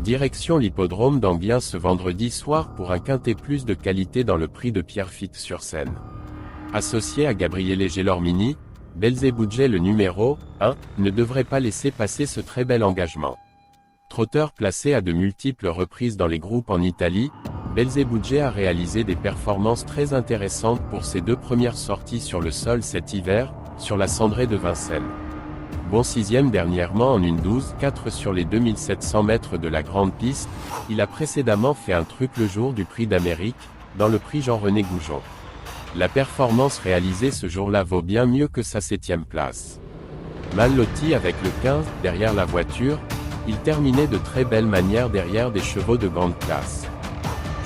Direction l'hippodrome d'Enghien ce vendredi soir pour un quintet plus de qualité dans le prix de Pierrefitte-sur-Seine. Associé à Gabriele Gelormini, Belzeboujet le numéro 1 ne devrait pas laisser passer ce très bel engagement. Trotteur placé à de multiples reprises dans les groupes en Italie, Belzeboujet a réalisé des performances très intéressantes pour ses 2 premières sorties sur le sol cet hiver, sur la cendrée de Vincennes. Bon 6e dernièrement en 1:12-4 sur les 2700 mètres de la grande piste, il a précédemment fait un truc le jour du Prix d'Amérique, dans le prix Jean-René Goujon. La performance réalisée ce jour-là vaut bien mieux que sa 7e place. Mal loti avec le 15, derrière la voiture, il terminait de très belle manière derrière des chevaux de grande classe.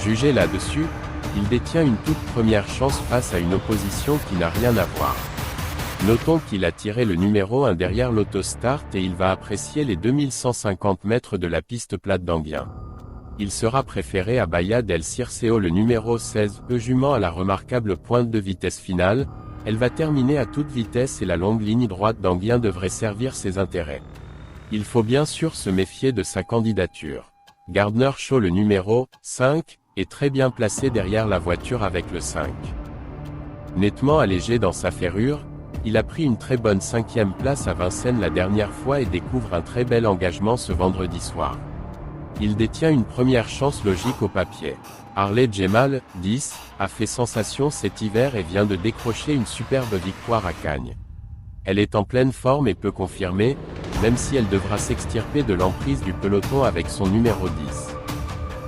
Jugé là-dessus, il détient une toute première chance face à une opposition qui n'a rien à voir. Notons qu'il a tiré le numéro 1 derrière l'autostart et il va apprécier les 2150 mètres de la piste plate d'Enghien. Il sera préféré à Baia del Circeo le numéro 16, jument à la remarquable pointe de vitesse finale, elle va terminer à toute vitesse et la longue ligne droite d'Enghien devrait servir ses intérêts. Il faut bien sûr se méfier de sa candidature. Gardner Shaw le numéro 5, est très bien placé derrière la voiture avec le 5. Nettement allégé dans sa ferrure, il a pris une très bonne 5e place à Vincennes la dernière fois et découvre un très bel engagement ce vendredi soir. Il détient une première chance logique au papier. Harley Djemal, 10, a fait sensation cet hiver et vient de décrocher une superbe victoire à Cagnes. Elle est en pleine forme et peut confirmer, même si elle devra s'extirper de l'emprise du peloton avec son numéro 10.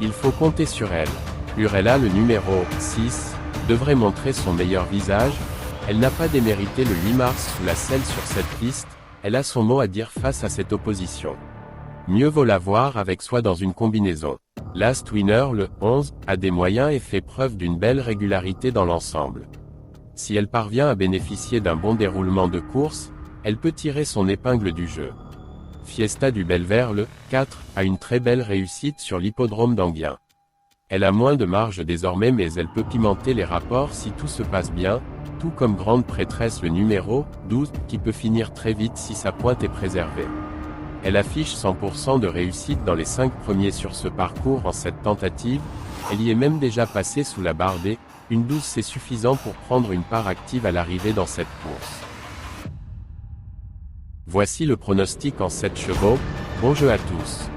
Il faut compter sur elle. Urella le numéro 6, devrait montrer son meilleur visage. Elle n'a pas démérité le 8 mars sous la selle sur cette piste, elle a son mot à dire face à cette opposition. Mieux vaut la voir avec soi dans une combinaison. Last Winner le 11, a des moyens et fait preuve d'une belle régularité dans l'ensemble. Si elle parvient à bénéficier d'un bon déroulement de course, elle peut tirer son épingle du jeu. Fiesta du Belvert le 4, a une très belle réussite sur l'hippodrome d'Enghien. Elle a moins de marge désormais mais elle peut pimenter les rapports si tout se passe bien, tout comme Grande Prêtresse le numéro 12, qui peut finir très vite si sa pointe est préservée. Elle affiche 100% de réussite dans les 5 premiers sur ce parcours en cette tentative, elle y est même déjà passée sous la barre des 1:12 c'est suffisant pour prendre une part active à l'arrivée dans cette course. Voici le pronostic en 7 chevaux, bon jeu à tous.